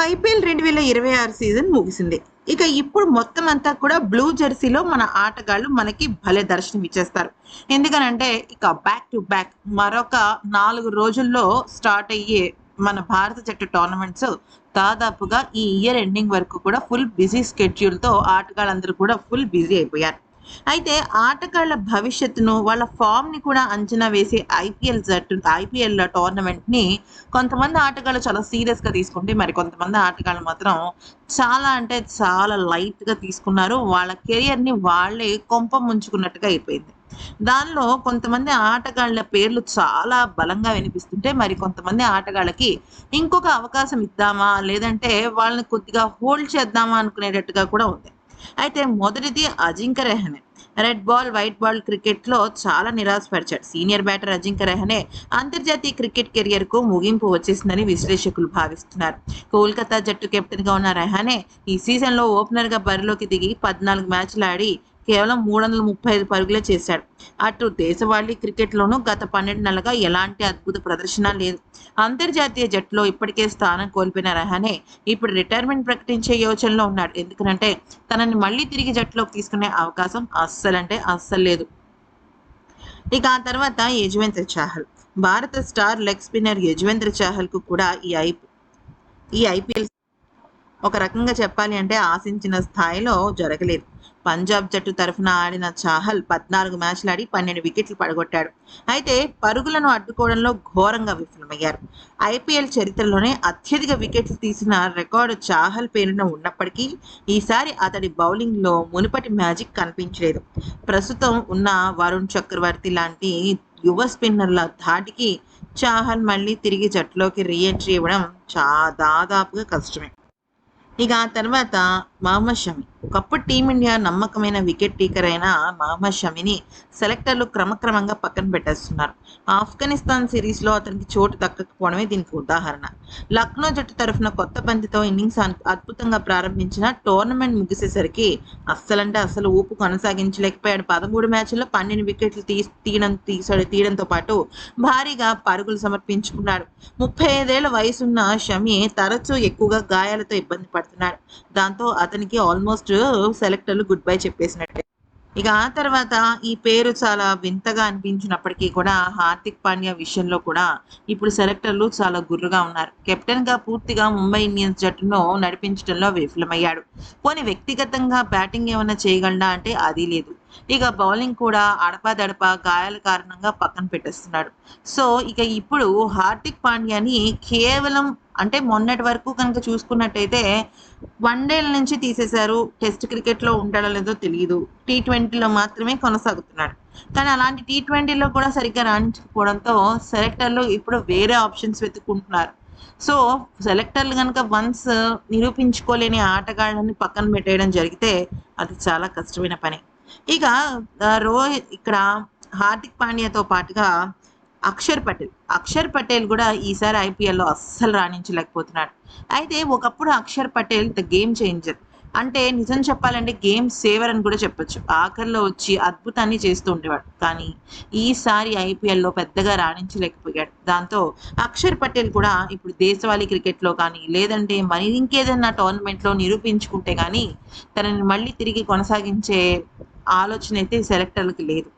IPL 2026 season ముగిసింది. ఇక ఇప్పుడు మొత్తం అంతా కూడా బ్లూ జెర్సీలో మన ఆటగాళ్ళు మనకి భలే దర్శనం ఇచ్చేస్తారు. ఎందుకనంటే ఇక బ్యాక్ టు బ్యాక్ మరొక 4 రోజుల్లో స్టార్ట్ అయ్యే మన భారత జట్టు టోర్నమెంట్స్ దాదాపుగా ఈ ఇయర్ ఎండింగ్ వరకు కూడా ఫుల్ బిజీ స్కెడ్యూల్‌తో ఆటగాళ్ళందరూ కూడా ఫుల్ బిజీ అయిపోయారు. అయితే ఆటగాళ్ళ భవిష్యత్తును, వాళ్ళ ఫామ్‌ని కూడా అంచనా వేసే ఐపీఎల్ టోర్నమెంట్‌ని కొంతమంది ఆటగాళ్ళు చాలా సీరియస్‌గా తీసుకుంటే, మరి కొంతమంది ఆటగాళ్ళు మాత్రం చాలా అంటే చాలా లైట్‌గా తీసుకున్నారు. వాళ్ళ కెరియర్‌ని వాళ్ళే కొంప ముంచుకున్నట్టుగా అయిపోయింది. దానిలో కొంతమంది ఆటగాళ్ళ పేర్లు చాలా బలంగా వినిపిస్తుంటే, మరి కొంతమంది ఆటగాళ్ళకి ఇంకొక అవకాశం ఇద్దామా? లేదంటే వాళ్ళని కొద్దిగా హోల్డ్ చేద్దామా? అనుకునేటట్టుగా కూడా ఉంది. అయితే మొదటిది Ajinkya Rahane. Red ball, white ball క్రికెట్‌లో చాలా నిరాశపరిచాడు. సీనియర్ బ్యాటర్ అజింక్య రెహనే అంతర్జాతీయ క్రికెట్ కెరియర్‌కు ముగింపు వచ్చేసిందని విశ్లేషకులు భావిస్తున్నారు. కోల్కతా జట్టు కెప్టెన్‌గా ఉన్న రెహానే ఈ సీజన్‌లో ఓపెనర్‌గా బరిలోకి దిగి 14 మ్యాచ్‌లాడి కేవలం 335 పరుగులే చేశాడు. అటు దేశవాళీ క్రికెట్‌లోనూ గత 12 నెలలుగా ఎలాంటి అద్భుత ప్రదర్శన లేదు. అంతర్జాతీయ జట్టులో ఇప్పటికే స్థానం కోల్పోయిన రహానే ఇప్పుడు రిటైర్మెంట్ ప్రకటించే యోచనలో ఉన్నాడు. ఎందుకనంటే తనని మళ్ళీ తిరిగి జట్టులోకి తీసుకునే అవకాశం అస్సలంటే అస్సలు లేదు. ఇక ఆ తర్వాత యజువేంద్ర చాహల్. భారత స్టార్ లెగ్ స్పిన్నర్ యజువేంద్ర చాహల్‌కు కూడా ఈ ఐపీఎల్ ఒక రకంగా చెప్పాలి అంటే ఆశించిన స్థాయిలో జరగలేదు. పంజాబ్ జట్టు తరఫున ఆడిన చాహల్ 14 మ్యాచ్‌లాడి 12 వికెట్లు పడగొట్టాడు. అయితే పరుగులను అడ్డుకోవడంలో ఘోరంగా విఫలమయ్యారు. ఐపీఎల్ చరిత్రలోనే అత్యధిక వికెట్లు తీసిన రికార్డు చాహల్ పేరున ఉన్నప్పటికీ ఈసారి అతడి బౌలింగ్‌లో మునుపటి మ్యాజిక్ కనిపించలేదు. ప్రస్తుతం ఉన్న వరుణ్ చక్రవర్తి లాంటి యువ స్పిన్నర్ల ధాటికి చాహల్ మళ్ళీ తిరిగి జట్టులోకి రీ ఎంట్రీ ఇవ్వడం దాదాపుగా కష్టమే. ఇక ఆ తర్వాత మహమ్మద్ షమి. ఒకప్పుడు టీమిండియా నమ్మకమైన వికెట్ టేకర్ అయిన మహమ్మద్ షమిని సెలెక్టర్లు క్రమక్రమంగా పక్కన పెట్టేస్తున్నారు. ఆఫ్ఘనిస్తాన్ సిరీస్లో అతనికి చోటు దక్కకపోవడమే దీనికి ఉదాహరణ. లక్నో జట్టు తరఫున కొత్త బంతితో ఇన్నింగ్స్ అద్భుతంగా ప్రారంభించిన టోర్నమెంట్ ముగిసేసరికి అస్సలంటే అస్సలు ఊపు కొనసాగించలేకపోయాడు. 13 మ్యాచ్ల్లో 12 వికెట్లు తీయడంతో పాటు భారీగా పరుగులు సమర్పించుకున్నాడు. 35 ఏళ్ల వయసున్న షమి తరచూ ఎక్కువగా గాయాలతో ఇబ్బంది పడుతున్నాడు. దాంతో అతనికి ఆల్మోస్ట్ సెలెక్టర్లు గుడ్ బై చెప్పేసినట్టే. ఇక ఆ తర్వాత ఈ పేరు చాలా వింతగా అనిపించినప్పటికీ కూడా హార్దిక్ పాండ్యా విషయంలో కూడా ఇప్పుడు సెలెక్టర్లు చాలా గుర్రుగా ఉన్నారు. కెప్టెన్గా పూర్తిగా ముంబై ఇండియన్స్ జట్టును నడిపించడంలో విఫలమయ్యాడు. పోనీ వ్యక్తిగతంగా బ్యాటింగ్ ఏమైనా చేయగలడా అంటే అది లేదు. ఇక బౌలింగ్ కూడా అడపాదడపా గాయాల కారణంగా పక్కన పెట్టేస్తున్నాడు. సో ఇక ఇప్పుడు హార్దిక్ పాండ్యాని కేవలం అంటే మొన్నటి వరకు కనుక చూసుకున్నట్టయితే వన్డేల నుంచి తీసేశారు. టెస్ట్ క్రికెట్లో ఉంటాడో లేదో తెలియదు. టీ20లో మాత్రమే కొనసాగుతున్నాడు. కానీ అలాంటి టీ20లో కూడా సరిగ్గా రాణించకపోవడంతో సెలెక్టర్లు ఇప్పుడు వేరే ఆప్షన్స్ వెతుక్కుంటున్నారు. సో సెలెక్టర్లు కనుక వన్స్ నిరూపించుకోలేని ఆటగాళ్ళని పక్కన పెట్టేయడం జరిగితే అది చాలా కష్టమైన పని. ఇక ఇక్కడ హార్దిక్ పాండ్యాతో పాటుగా అక్షర్ పటేల్ కూడా ఈసారి ఐపీఎల్‌లో అస్సలు రాణించలేకపోతున్నాడు. అయితే ఒకప్పుడు Axar Patel the game changer. అంటే నిజం చెప్పాలంటే గేమ్ సేవర్ అని కూడా చెప్పొచ్చు. ఆఖరిలో వచ్చి అద్భుతాన్ని చేస్తూ ఉండేవాడు. కానీ ఈసారి ఐపీఎల్‌లో పెద్దగా రాణించలేకపోయాడు. దాంతో అక్షర్ పటేల్ కూడా ఇప్పుడు దేశవాళీ క్రికెట్‌లో కానీ, లేదంటే మరి ఇంకేదైనా టోర్నమెంట్‌లో నిరూపించుకుంటే గానీ తనని మళ్ళీ తిరిగి కొనసాగించే ఆలోచన అయితే సెలెక్టర్‌లకి లేదు.